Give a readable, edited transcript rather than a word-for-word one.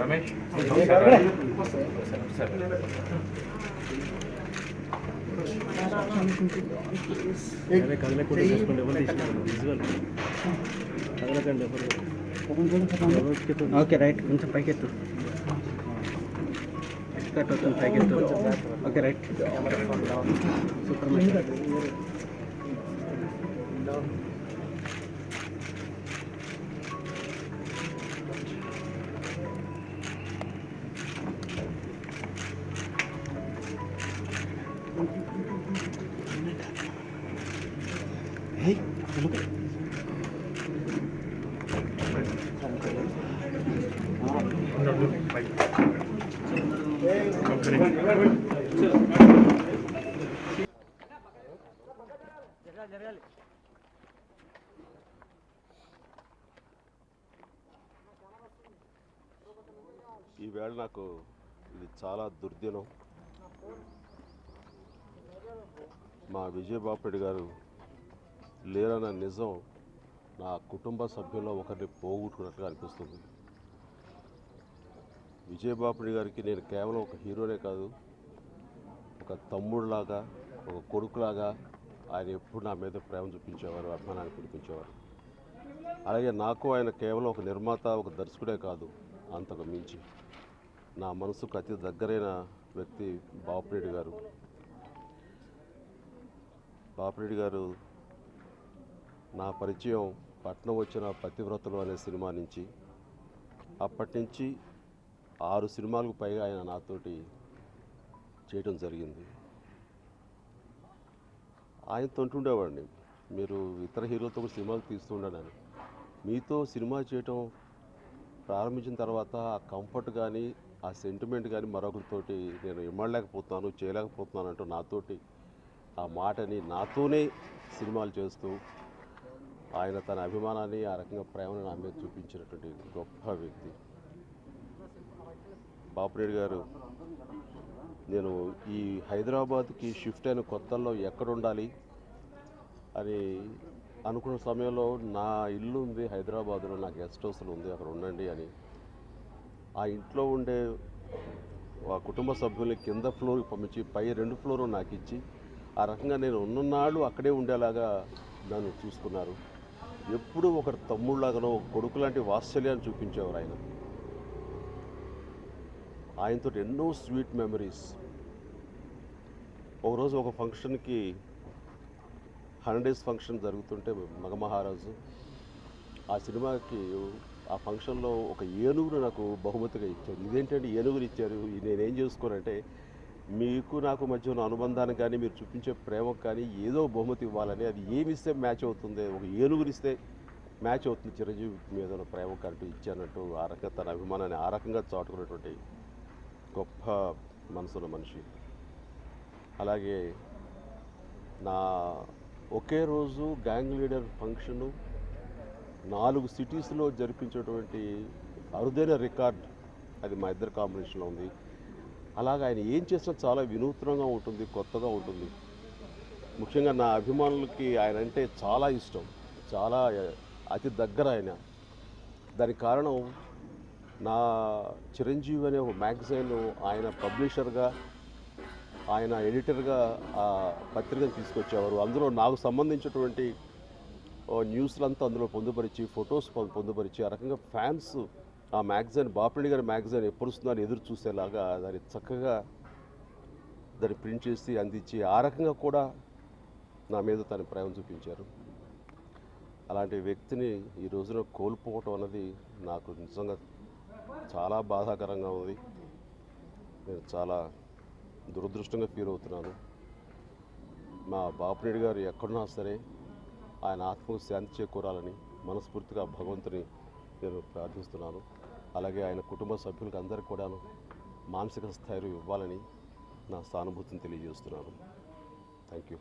Ramesh okay right కొంచెం పైకెత్తు cut అవుతుంది పైకెత్తు okay right super Hey, look at it. ఈవేళ నాకు ఇది చాలా దుర్దినం. మా విజయబాబు గారు లేరన్న నిజం నా కుటుంబ సభ్యుల్లో ఒకరిని పోగొట్టుకున్నట్టుగా అనిపిస్తుంది. విజయబాబు గారికి నేను కేవలం ఒక హీరోనే కాదు, ఒక తమ్ముడులాగా, ఒక కొడుకులాగా ఆయన ఎప్పుడు నా మీద ప్రేమ చూపించేవారు, అభిమానాన్ని కురిపించేవారు. అలాగే నాకు ఆయన కేవలం ఒక నిర్మాత, ఒక దర్శకుడే కాదు, అంతకు మించి నా మనసుకు అతి దగ్గరైన వ్యక్తి బాపిరెడ్డి గారు. బాపిరెడ్డి గారు నా పరిచయం పట్నం వచ్చిన పతివ్రతలు అనే సినిమా నుంచి, అప్పటి నుంచి 6 సినిమాలకు పైగా ఆయన నాతోటి చేయడం జరిగింది. ఆయనతో అంటుండేవాడిని, మీరు ఇతర హీరోలతో కూడా సినిమాలు తీస్తుండని. మీతో సినిమా చేయటం ప్రారంభించిన తర్వాత ఆ కంఫర్ట్ కానీ, ఆ సెంటిమెంట్ కానీ మరొకరితోటి నేను ఇమ్మడలేకపోతున్నాను, చేయలేకపోతున్నాను అంటూ నాతోటి ఆ మాటని నాతోనే సినిమాలు చేస్తూ ఆయన తన అభిమానాన్ని, ఆ రకంగా ప్రేమను నా మీద చూపించినటువంటి గొప్ప వ్యక్తి బాపిరెడ్డి గారు. నేను ఈ హైదరాబాద్కి షిఫ్ట్ అయిన కొత్తల్లో ఎక్కడ ఉండాలి అని అనుకున్న సమయంలో నా ఇల్లు ఉంది హైదరాబాద్లో, నా గెస్ట్ హౌస్లో ఉంది, అక్కడ ఉండండి అని ఆ ఇంట్లో ఉండే ఆ కుటుంబ సభ్యుల్ని కింద ఫ్లోర్కి పంపించి పై 2 ఫ్లోర్లు నాకు ఇచ్చి ఆ రకంగా నేను ఉన్ననాళ్ళు అక్కడే ఉండేలాగా నన్ను చూసుకున్నారు. ఎప్పుడూ ఒకరు తమ్ముళ్ళలాగానో, ఒక కొడుకు లాంటి వాత్సల్యాన్ని చూపించేవారు ఆయన. ఆయనతో ఎన్నో స్వీట్ మెమరీస్. ఒకరోజు ఒక ఫంక్షన్కి 100 days ఫంక్షన్ జరుగుతుంటే మగమహారాజు ఆ సినిమాకి ఆ ఫంక్షన్లో ఒక ఏనుగును నాకు బహుమతిగా ఇచ్చారు. ఇదేంటంటే ఏనుగుని ఇచ్చారు, నేనేం చేసుకోనంటే మీకు నాకు మధ్య ఉన్న అనుబంధానికి కానీ, మీరు చూపించే ప్రేమకు కానీ ఏదో బహుమతి ఇవ్వాలని, అది ఏమి ఇస్తే మ్యాచ్ అవుతుంది, ఒక ఏనుగునిస్తే మ్యాచ్ అవుతుంది చిరంజీవి మీద ఉన్న ప్రేమ కంటూ ఇచ్చానంటూ ఆ రకంగా తన అభిమానాన్ని ఆ రకంగా చాటుకున్నటువంటి గొప్ప మనసున్న మనిషి. అలాగే నా ఒకే రోజు గ్యాంగ్ లీడర్ ఫంక్షను 4 సిటీస్లో జరిపించేటువంటి అరుదైన రికార్డ్ అది మా ఇద్దరు కాంబినేషన్లో ఉంది. అలాగే ఆయన ఏం చేసినా చాలా వినూత్నంగా ఉంటుంది, కొత్తగా ఉంటుంది. ముఖ్యంగా నా అభిమానులకి ఆయన అంటే చాలా ఇష్టం, చాలా అతి దగ్గర ఆయన. దానికి కారణం నా చిరంజీవి అనే ఒక మ్యాగజైన్ ఆయన పబ్లిషర్గా, ఆయన ఎడిటర్గా ఆ పత్రికను తీసుకొచ్చేవారు. అందులో నాకు సంబంధించినటువంటి న్యూస్లంతా అందులో పొందుపరిచి, ఫొటోస్ పొందుపరిచి, ఆ రకంగా ఫ్యాన్స్ ఆ మ్యాగజైన్, బాపిరెడ్డి గారి మ్యాగజైన్ ఎప్పుడు వస్తుందని ఎదురు చూసేలాగా దాన్ని చక్కగా దాన్ని ప్రింట్ చేసి అందించి ఆ రకంగా కూడా నా మీద తన ప్రేమ చూపించారు. అలాంటి వ్యక్తిని ఈ రోజున కోల్పోవటం అన్నది నాకు నిజంగా చాలా బాధాకరంగా ఉంది. నేను చాలా దురదృష్టంగా ఫీల్ అవుతున్నాను. మా బాపిరెడ్డి గారు ఎక్కడున్నా సరే ఆయన ఆత్మకు శాంతి చేకూరాలని మనస్ఫూర్తిగా భగవంతుని నేను ప్రార్థిస్తున్నాను. అలాగే ఆయన కుటుంబ సభ్యులకు అందరికీ కూడాను మానసిక స్థైర్యం ఇవ్వాలని నా సానుభూతిని తెలియజేస్తున్నాను. Thank you.